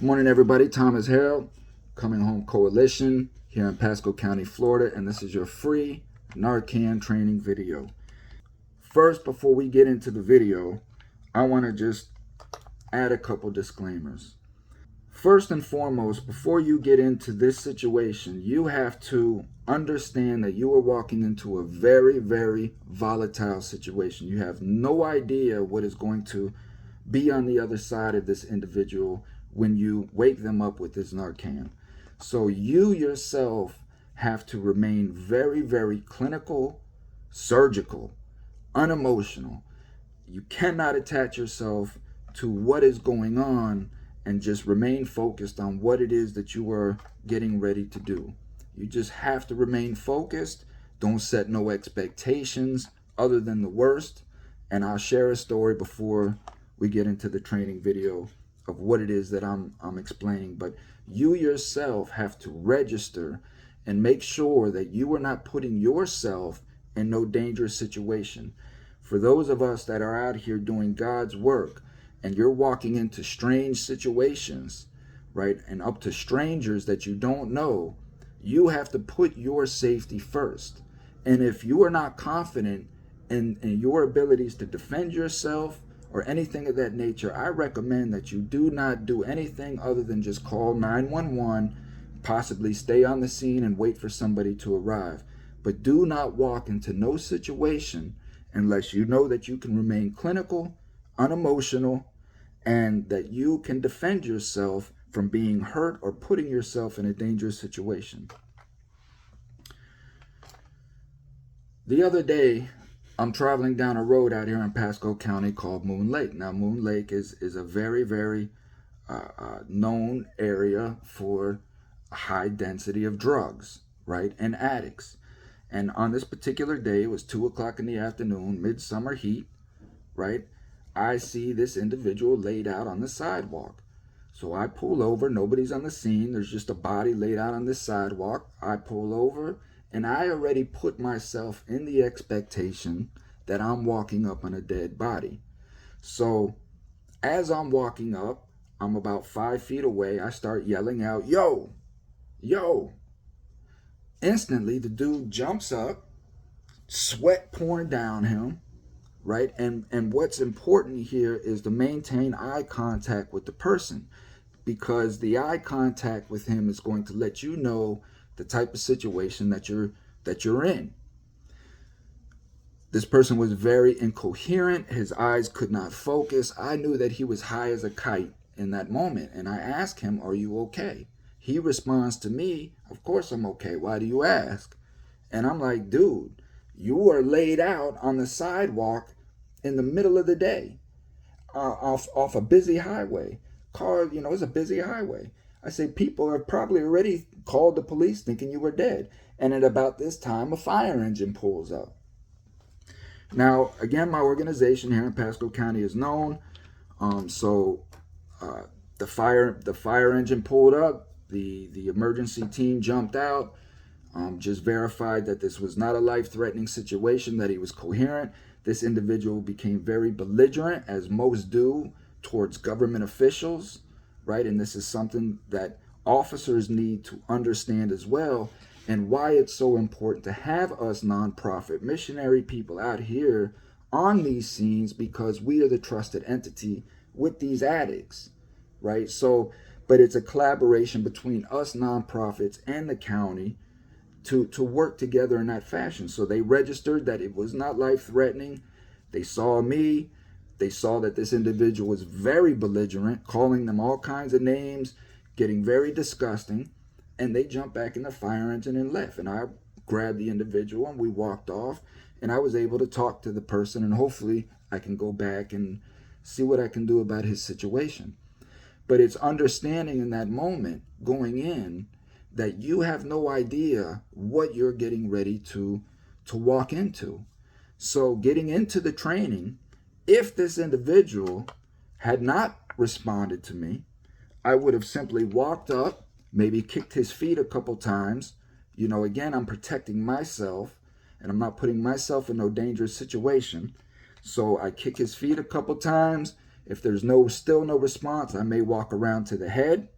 Good morning, everybody. Thomas Harold, Coming Home Coalition here in Pasco County, Florida, and this is your free NARCAN training video. First, before we get into the video, I want to just add a couple disclaimers. First and foremost, before you get into this situation, you have to understand that you are walking into a very, very volatile situation. You have no idea what is going to be on the other side of this individual when you wake them up with this NARCAN. So you yourself have to remain very, very clinical, surgical, unemotional. You cannot attach yourself to what is going on and just remain focused on what it is that you are getting ready to do. You just have to remain focused. Don't set no expectations other than the worst. And I'll share a story before we get into the training video of what it is that I'm explaining. But you yourself have to register and make sure that you are not putting yourself in no dangerous situation. For those of us that are out here doing God's work, and you're walking into strange situations, right, and up to strangers that you don't know, you have to put your safety first. And if you are not confident in your abilities to defend yourself or anything of that nature, I recommend that you do not do anything other than just call 911, possibly stay on the scene and wait for somebody to arrive. But do not walk into no situation unless you know that you can remain clinical, unemotional, and that you can defend yourself from being hurt or putting yourself in a dangerous situation. The other day, I'm traveling down a road out here in Pasco County called Moon Lake. Now, Moon Lake is a very, very known area for a high density of drugs, right, and addicts. And on this particular day, it was 2 o'clock in the afternoon, midsummer heat, right? I see this individual laid out on the sidewalk. So I pull over, nobody's on the scene, there's just a body laid out on this sidewalk. I pull over, and I already put myself in the expectation that I'm walking up on a dead body. So as I'm walking up, I'm about 5 feet away, I start yelling out, "Yo, yo." Instantly, the dude jumps up, sweat pouring down him, right? And what's important here is to maintain eye contact with the person, because the eye contact with him is going to let you know the type of situation that you're in. This person was very incoherent. His eyes could not focus. I knew that he was high as a kite in that moment, and I asked him, "Are you okay?" He responds to me, "Of course I'm okay. Why do you ask?" And I'm like, "Dude, you are laid out on the sidewalk in the middle of the day, off a busy highway. It's a busy highway." I say, people have probably already called the police thinking you were dead. And at about this time, a fire engine pulls up. Now, again, my organization here in Pasco County is known. The fire engine pulled up. The emergency team jumped out. Just verified that this was not a life-threatening situation, that he was coherent. This individual became very belligerent, as most do, towards government officials, right? And this is something that officers need to understand as well, and why it's so important to have us nonprofit missionary people out here on these scenes, because we are the trusted entity with these addicts, right? So, but it's a collaboration between us nonprofits and the county to work together in that fashion. So they registered that it was not life-threatening. They saw me. They saw that this individual was very belligerent, calling them all kinds of names, getting very disgusting, and they jumped back in the fire engine and left. And I grabbed the individual and we walked off, and I was able to talk to the person, and hopefully I can go back and see what I can do about his situation. But it's understanding in that moment, going in, that you have no idea what you're getting ready to walk into. So getting into the training, if this individual had not responded to me, I would have simply walked up, maybe kicked his feet a couple times. Again, I'm protecting myself, and I'm not putting myself in no dangerous situation. So I kick his feet a couple times, If there's still no response, I may walk around to the head,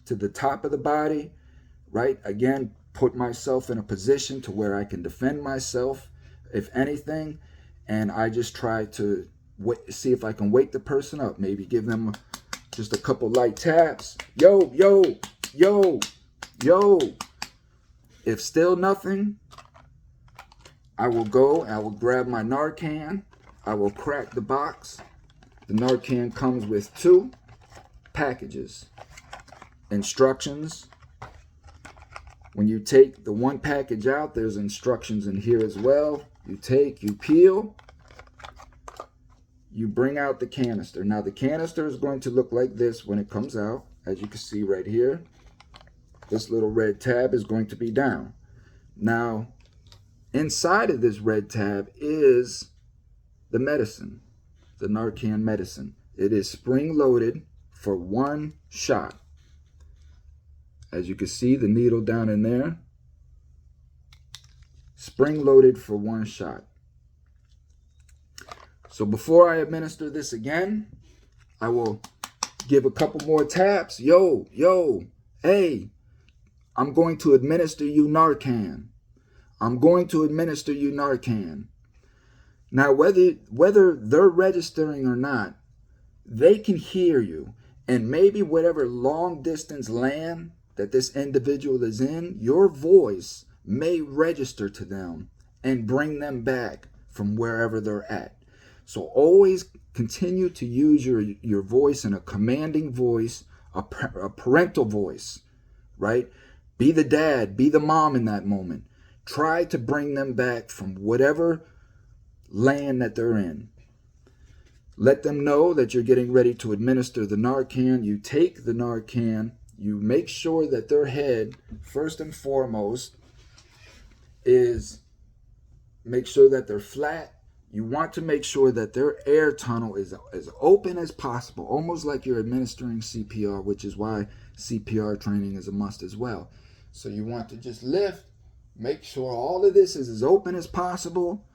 to the top of the body, right? Again, put myself in a position to where I can defend myself, if anything, and I just try to see if I can wake the person up. Maybe give them just a couple light taps. Yo, yo, yo, yo. If still nothing, I will grab my NARCAN. I will crack the box. The NARCAN comes with 2 packages. Instructions. When you take the one package out, there's instructions in here as well. You peel, you bring out the canister. Now the canister is going to look like this when it comes out. As you can see right here, this little red tab is going to be down. Now, inside of this red tab is the medicine, the NARCAN medicine. It is spring-loaded for 1 shot. As you can see, the needle down in there, spring-loaded for 1 shot. So before I administer this again, I will give a couple more taps. Yo, yo, hey, I'm going to administer you NARCAN. I'm going to administer you NARCAN. Now, whether they're registering or not, they can hear you. And maybe whatever long distance land that this individual is in, your voice may register to them and bring them back from wherever they're at. So always continue to use your voice in a commanding voice, a parental voice, right? Be the dad, be the mom in that moment. Try to bring them back from whatever land that they're in. Let them know that you're getting ready to administer the NARCAN. You take the NARCAN. You make sure that their head, first and foremost, is make sure that they're flat. You want to make sure that their air tunnel is as open as possible, almost like you're administering CPR, which is why CPR training is a must as well. So you want to just lift, make sure all of this is as open as possible.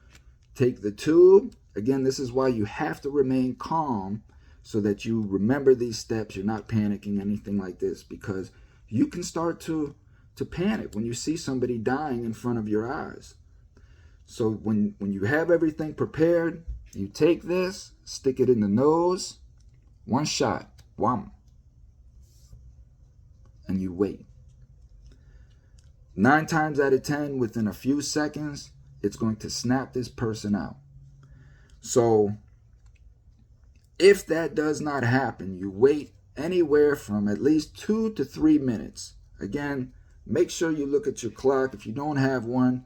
Take the tube. Again, this is why you have to remain calm so that you remember these steps. You're not panicking, anything like this, because you can start to panic when you see somebody dying in front of your eyes. So when you have everything prepared, you take this, stick it in the nose, 1 shot, wham, and you wait. 9 times out of 10, within a few seconds, it's going to snap this person out. So if that does not happen, you wait anywhere from at least 2 to 3 minutes. Again, make sure you look at your clock. If you don't have one,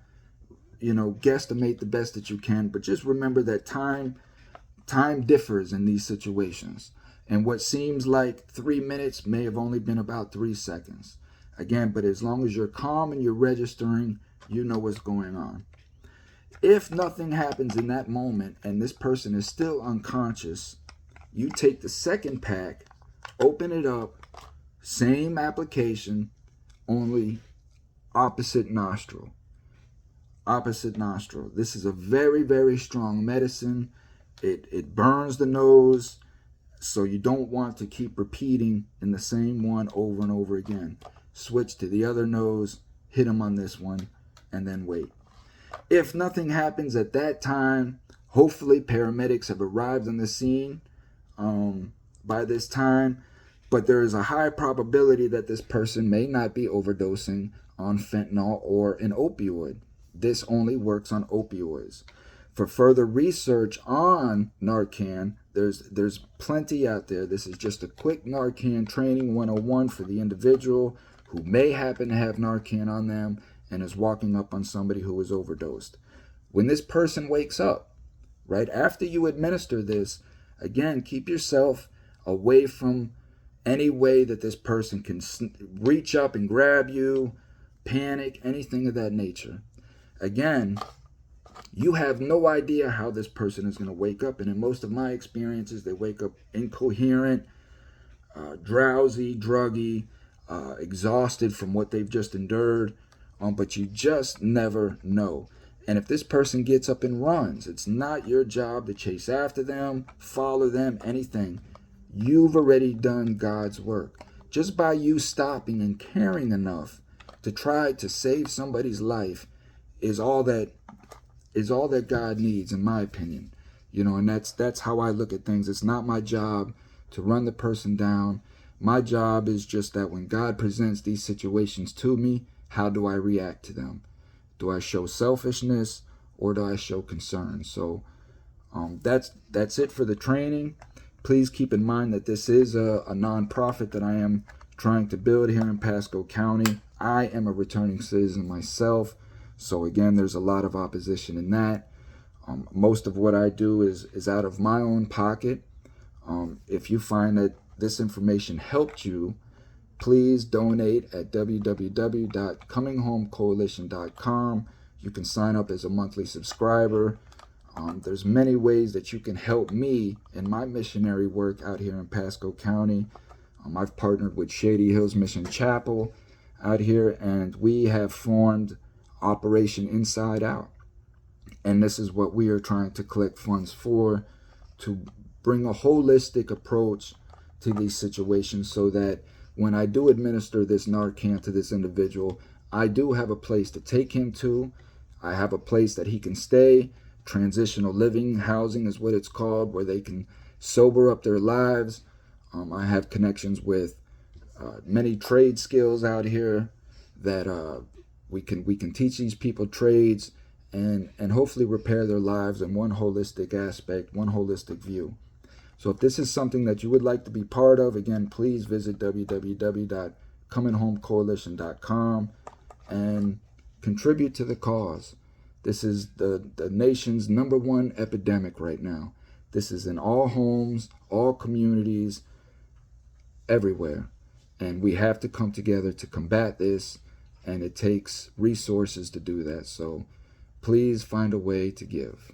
guesstimate the best that you can, but just remember that time differs in these situations. And what seems like 3 minutes may have only been about 3 seconds. Again, but as long as you're calm and you're registering, you know what's going on. If nothing happens in that moment and this person is still unconscious, you take the second pack, open it up, same application, only opposite nostril. Opposite nostril. This is a very, very strong medicine. It burns the nose, so you don't want to keep repeating in the same one over and over again. Switch to the other nose, hit them on this one, and then wait. If nothing happens at that time, hopefully paramedics have arrived on the scene by this time, but there is a high probability that this person may not be overdosing on fentanyl or an opioid. This only works on opioids. For further research on NARCAN, there's plenty out there. This is just a quick NARCAN training 101 for the individual who may happen to have NARCAN on them and is walking up on somebody who is overdosed. When this person wakes up, right after you administer this, again, keep yourself away from any way that this person can reach up and grab you, panic, anything of that nature. Again, you have no idea how this person is going to wake up. And in most of my experiences, they wake up incoherent, drowsy, druggy, exhausted from what they've just endured. But you just never know. And if this person gets up and runs, it's not your job to chase after them, follow them, anything. You've already done God's work. Just by you stopping and caring enough to try to save somebody's life is all that God needs, in my opinion. And that's how I look at things. It's not my job to run the person down. My job is just that when God presents these situations to me, how do I react to them? Do I show selfishness or do I show concern? So that's it for the training. Please keep in mind that this is a nonprofit that I am trying to build here in Pasco County. I am a returning citizen myself. So again, there's a lot of opposition in that. Most of what I do is out of my own pocket. If you find that this information helped you, please donate at www.cominghomecoalition.com. You can sign up as a monthly subscriber. There's many ways that you can help me in my missionary work out here in Pasco County. I've partnered with Shady Hills Mission Chapel out here, and we have formed Operation Inside Out. And this is what we are trying to collect funds for, to bring a holistic approach to these situations so that when I do administer this NARCAN to this individual, I do have a place to take him to. I have a place that he can stay. Transitional living, housing is what it's called, where they can sober up their lives. I have connections with many trade skills out here that we can teach these people trades and hopefully repair their lives in one holistic aspect, one holistic view. So if this is something that you would like to be part of, again, please visit www.cominghomecoalition.com and contribute to the cause. This is the nation's #1 epidemic right now. This is in all homes, all communities, everywhere. And we have to come together to combat this, and it takes resources to do that. So please find a way to give.